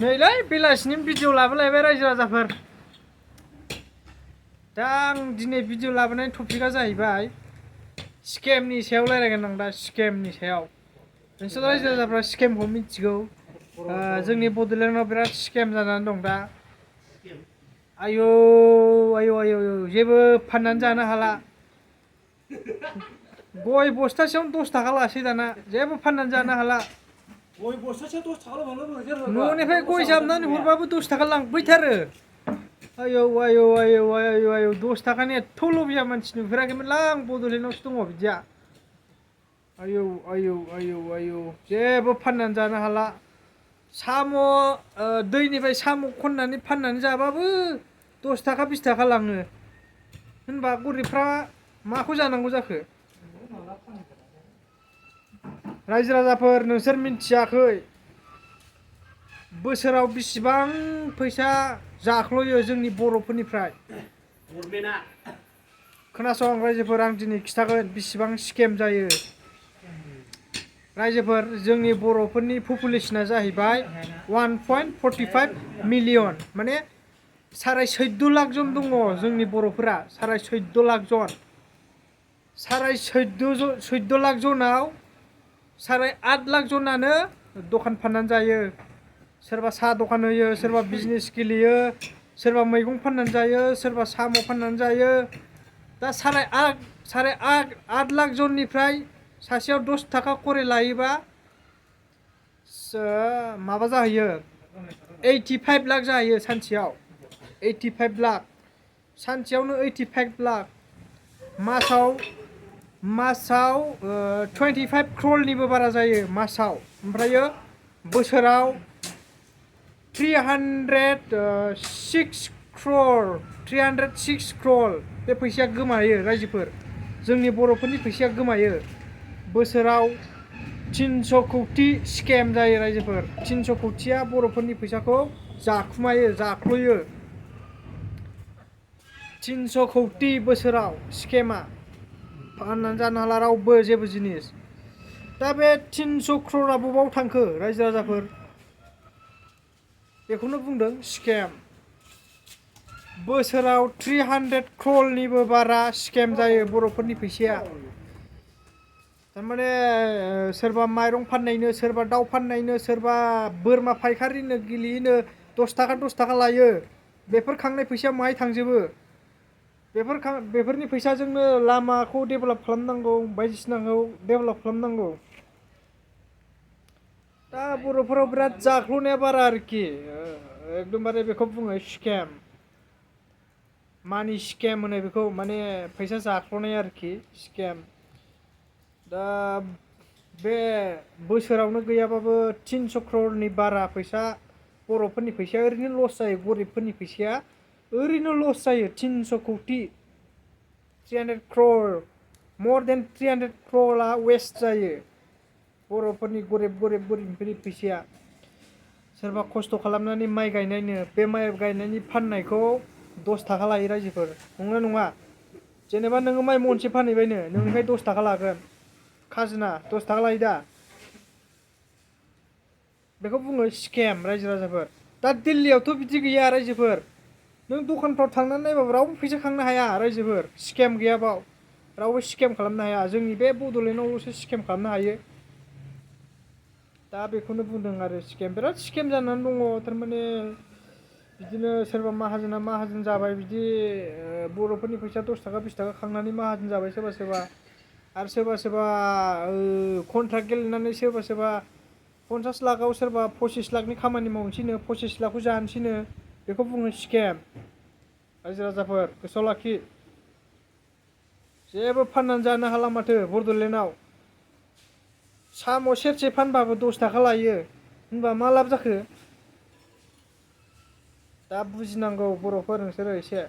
नैलै बेलासिनि भिडिअ लाबोलायबाय रायजो राजाफोर दा आं दिनै भिडिअ लाबोनायनि टपिकआ जाहैबाय स्केमनि सायाव रायलायगोन आं दा स्केमनि सायाव नोंसोर रायजो राजाफ्रा स्केमखौ मिथिगौ जोंनि बड'लेण्डआव बिराद स्केम जानानै दं दा आयौ आयौ आयौ जेबो फाननानै जानो हाला गय बस्थासेयावनो 10 थाखा लासै दाना जेबो फाननानै जानो हाला गय बस्थासेयाव 10 थाखा न'निफ्राय गय जाबनानै हरबाबो 10 थाखा लांफैथारो आयौ आयौ आयौ आयौ आयौ 10 थाखानि एथ' लबिया मानसि नुफेराखैमोनलां आं बड'लेण्डआवसो दङ बिदिया आयौ आयौ आयौ आयौ जेबो फाननानै जानो हाला साम' दैनिफ्राय साम' खननानै फाननानै जाबाबो 10 थाखा 20 थाखा लाङो होनबा गरिबफ्रा माखौ जानांगौ जाखो रायजो राजाफोर नोंसोर मिन्थियाखै बोसोराव बेसेबां फैसा जाख्ल'यो जोंनि बर'फोरनिफ्राय खोनासं रायजोफोर आं दिनै खिथागोन बेसेबां स्केम जायो रायजोफोर जोंनि बर'फोरनि पपुलेसना जाहैबाय 1.45 मिलियन माने 14.5 लाख जन दङ जोंनि बर'फोरा 14.5 लाख जन 14.5 लाख जनाव 8.5 लाख जनानो दखान फाननानै जायो सोरबा साहा दखान होयो सोरबा बिजनेस गेलेयो सोरबा मैगं फाननानै जायो सोरबा साम' फाननानै जायो दा 8.5 लाख जननिफ्राय सासेयाव 10 थाखा खरि लायोबा माबा जाहैयो 85 लाख जाहैयो सानसेयाव 85 लाख सानसेयावनो 85 लाख मासाव 25 क्र'रनिबो बारा जायो मासाव ओमफ्रायो बोसोराव 306 क्र'र बे फैसाया गोमायो रायजोफोर जोंनि बर'फोरनि फैसाया गोमायो बोसोराव 300 कौटि स्केम जायो रायजोफोर 300 कौटिया बर'फोरनि फैसाखौ जाखुमायो जाख्ल'यो 300 कौटि बोसोराव स्केमा फाननानै जानो हाला रावबो जेबो जिनिस दा बे 300 क्र'रआ बबाव थांखो रायजो राजाफोर बेखौनो बुंदों स्केम बोसोराव 300 क्र'रनिबो बारा स्केम जायो बर'फोरनि फैसाया थारमाने सोरबा माइरं फाननायनो सोरबा दाउ फाननायनो सोरबा बोरमा फायखारिनो गेलेयैनो 10 थाखा लायो बेफोर खांनाय फैसाया माहाय थांजोबो बेफोरनि फैसाजोंनो लामाखौ डेभेलप खालामनांगौ बायदिसिनाखौ डेभेलप खालामनांगौ दा बर'फोराव बिराद जाख्ल'नाया बारा आरोखि एकदमबारे बेखौ बुङो स्केम मानि स्केम होनो बेखौ माने फैसा जाख्ल'नाय आरोखि स्केम दा बे बोसोरावनो गैयाबाबो 300 क्र'रनि बारा फैसा बर'फोरनि फैसाया ओरैनो लस जायो गरिबफोरनि फैसाया ओरैनो लस जायो 300 कौटि 300 क्र'र मर देन 300 क्र'रआ वेस्ट जायो बर'फोरनि गरिबफोरनि फैसाया सोरबा खस्थ' खालामनानै माइ गायनायनो बे माइ गायनायनि फाननायखौ 10 थाखा लायो रायजोफोर नंगौना नङा जेनेबा नोङो माइ महनसे फानहैबायनो नोंनिफ्राय 10 थाखा लागोन खाजोना 10 थाखा लायो दा बेखौ बुङो स्केम रायजो राजाफोर दा दिल्लीयावथ' बिदि गैया रायजोफोर नों दखानफ्राव थांनानै नायबाबो रावबो फैसा खांनो हाया रायजोफोर स्केम गैयाबाव रावबो स्केम खालामनो हाया जोंनि बे बड'लेण्डआवल'सो स्केम खालामनो हायो दा बेखौनो बुंदों आरो स्केम बिराद स्केम जानानै दङ थारमाने बिदिनो सोरबा माहाजोना माहाजोन जाबाय बिदि बर'फोरनि फैसा 10 थाखा 20 थाखा खांनानै माहाजोन जाबाय सोरबा आरो सोरबा कन्ट्राक्ट गेलेनानै सोरबा 50 लाखआव सोरबा 25 लाखनि खामानि मावनोसैनो 25 लाखखौ जानोसैनो बेखौ बुङो स्केम रायजो राजाफोर गोसोआव लाखि जेबो फाननानै जानो हाला माथो बड'लेण्डआव साम' सेरसे फानबाबो 10 थाखा लायो होनबा मा लाब जाखो दा बुजिनांगौ बर'फोर नोंसोरो एसे